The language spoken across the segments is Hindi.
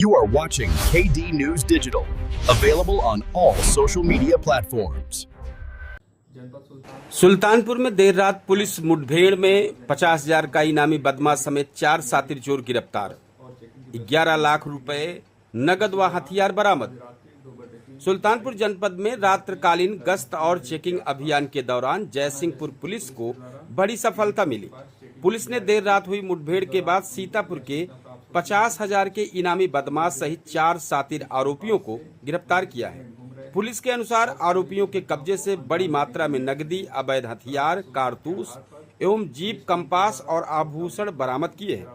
You are watching KD News Digital, available on all social media platforms. Sultanpur में देर रात पुलिस मुठभेड़ में 50,000 का इनामी बदमाश समेत 4 सातिर चोर गिरफ्तार। 11 लाख रुपए नगद व हथियार बरामद। सुल्तानपुर जनपद में रात्रिकालीन गश्त और चेकिंग अभियान के दौरान जयसिंहपुर पुलिस को बड़ी सफलता मिली। पुलिस ने देर रात हुई मुठभेड़ के बाद सीतापुर के 50,000 के इनामी बदमाश सहित 4 सातिर आरोपियों को गिरफ्तार किया है। पुलिस के अनुसार आरोपियों के कब्जे से बड़ी मात्रा में नकदी, अवैध हथियार, कारतूस एवं जीप, कंपास और आभूषण बरामद किए हैं।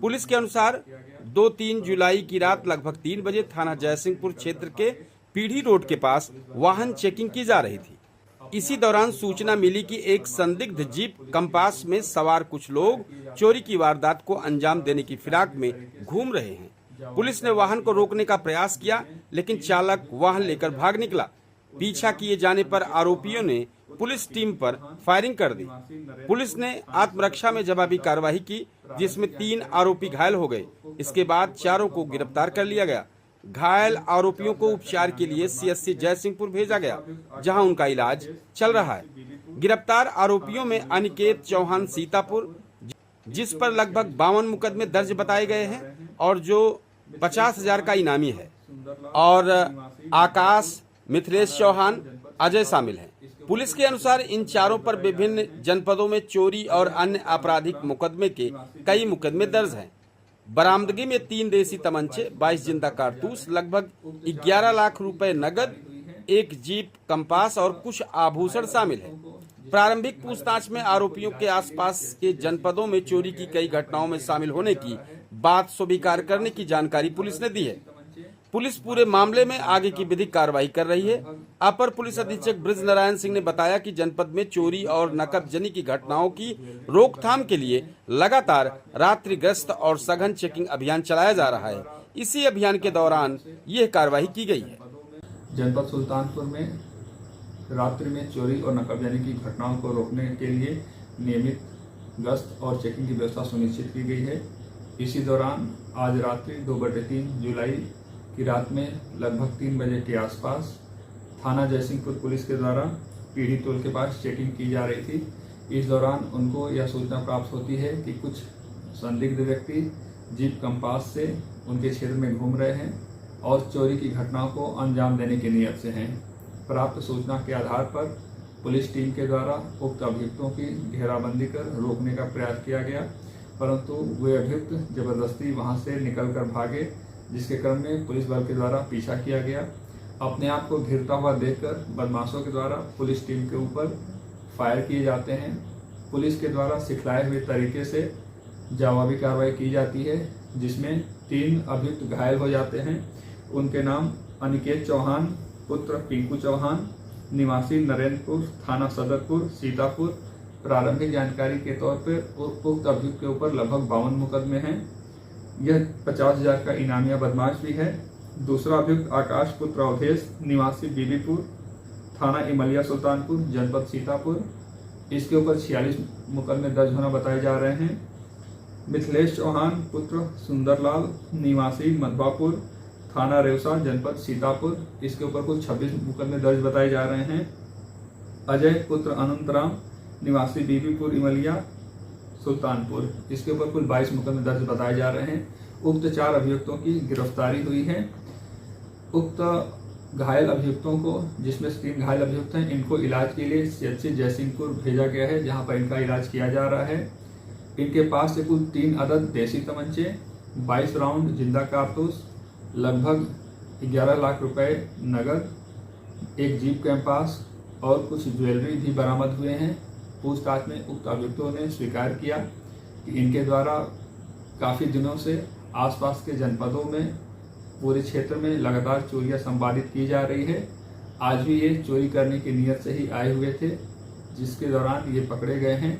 पुलिस के अनुसार 2-3 जुलाई की रात लगभग 3 बजे थाना जयसिंहपुर क्षेत्र के पीढ़ी रोड के पास वाहन चेकिंग की जा रही थी। इसी दौरान सूचना मिली कि एक संदिग्ध जीप कंपास में सवार कुछ लोग चोरी की वारदात को अंजाम देने की फिराक में घूम रहे हैं। पुलिस ने वाहन को रोकने का प्रयास किया, लेकिन चालक वाहन लेकर भाग निकला। पीछा किए जाने पर आरोपियों ने पुलिस टीम पर फायरिंग कर दी। पुलिस ने आत्मरक्षा में जवाबी कार्रवाई की, जिसमें 3 आरोपी घायल हो गए। इसके बाद चारों को गिरफ्तार कर लिया गया। घायल आरोपियों को उपचार के लिए सीएससी जयसिंहपुर भेजा गया, जहां उनका इलाज चल रहा है। गिरफ्तार आरोपियों में अनिकेत चौहान सीतापुर, जिस पर लगभग 52 मुकदमे दर्ज बताए गए हैं और जो 50,000 का इनामी है, और आकाश, मिथिलेश चौहान, अजय शामिल हैं। पुलिस के अनुसार इन चारों पर विभिन्न जनपदों में चोरी और अन्य आपराधिक मुकदमे के कई मुकदमे दर्ज हैं। बरामदगी में 3 देसी तमंचे, 22 जिंदा कारतूस, लगभग 11 लाख रुपए नगद, एक जीप, कंपास और कुछ आभूषण शामिल है। प्रारंभिक पूछताछ में आरोपियों के आसपास के जनपदों में चोरी की कई घटनाओं में शामिल होने की बात स्वीकार करने की जानकारी पुलिस ने दी है। पुलिस पूरे मामले में आगे की विधिक कार्रवाई कर रही है। अपर पुलिस अधीक्षक ब्रिज नारायण सिंह ने बताया कि जनपद में चोरी और नकबजनी की घटनाओं की रोकथाम के लिए लगातार रात्रि गश्त और सघन चेकिंग अभियान चलाया जा रहा है। इसी अभियान के दौरान यह कार्रवाई की गई है। जनपद सुल्तानपुर में रात्रि में चोरी और नकबजनी की घटनाओं को रोकने के लिए नियमित गश्त और चेकिंग की व्यवस्था सुनिश्चित की गई है। इसी दौरान आज रात्रि 2/3 जुलाई की रात में लगभग 3 बजे के आसपास थाना जयसिंहपुर पुलिस के द्वारा पीढ़ी टोल के पास चेकिंग की जा रही थी। इस दौरान उनको यह सूचना प्राप्त होती है कि कुछ संदिग्ध व्यक्ति जीप कंपास से उनके क्षेत्र में घूम रहे हैं और चोरी की घटनाओं को अंजाम देने की नीयत से हैं। प्राप्त सूचना के आधार पर पुलिस टीम के द्वारा उक्त अभियुक्तों की घेराबंदी कर रोकने का प्रयास किया गया, परंतु वे अभियुक्त जबरदस्ती वहां से निकलकर भागे, जिसके क्रम में पुलिस बल के द्वारा पीछा किया गया। अपने आप को घिरता हुआ देखकर बदमाशों के द्वारा पुलिस टीम के ऊपर फायर किए जाते हैं। पुलिस के द्वारा सिखलाए हुए तरीके से जवाबी कार्रवाई की जाती है, जिसमें 3 अभियुक्त घायल हो जाते हैं। उनके नाम अनिकेत चौहान पुत्र पिंकू चौहान, निवासी नरेंद्रपुर, थाना सदरपुर, सीतापुर। प्रारंभिक जानकारी के तौर पर उक्त अभियुक्त के ऊपर लगभग 52 मुकदमे हैं। यह 50,000 का इनामिया बदमाश भी है। दूसरा अभियुक्त आकाश पुत्र अवधेश, निवासी बीबीपुर, थाना इमलिया सुल्तानपुर, जनपद सीतापुर। इसके ऊपर 46 मुकदमे दर्ज होना बताए जा रहे हैं। मिथिलेश चौहान पुत्र सुंदरलाल, निवासी मधवापुर, थाना रेवसा, जनपद सीतापुर। इसके ऊपर कुल 26 मुकदमे दर्ज बताए जा रहे हैं। अजय पुत्र अनंतराम, निवासी बीबीपुर इमलिया सुल्तानपुर। इसके ऊपर कुल 22 मुकदमे दर्ज बताए जा रहे हैं। उक्त 4 अभियुक्तों की गिरफ्तारी हुई है। उक्त घायल अभियुक्तों को, जिसमें 3 घायल अभियुक्त हैं, इनको इलाज के लिए सीएचसी जयसिंहपुर भेजा गया है, जहां पर इनका इलाज किया जा रहा है। इनके पास से कुल 3 अदद देसी तमंचे, 22 राउंड जिंदा कारतूस, लगभग 11 लाख रुपए नगद, एक जीप कैंपास और कुछ ज्वेलरी भी बरामद हुए हैं। पूछताछ में उक्त अभियुक्तों ने स्वीकार किया कि इनके द्वारा काफ़ी दिनों से आसपास के जनपदों में, पूरे क्षेत्र में लगातार चोरियां संपादित की जा रही है। आज भी ये चोरी करने की नीयत से ही आए हुए थे, जिसके दौरान ये पकड़े गए हैं।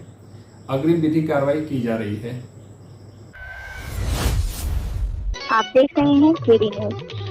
अग्रिम विधिक कार्रवाई की जा रही है। आप देख रहे हैं केडी न्यूज।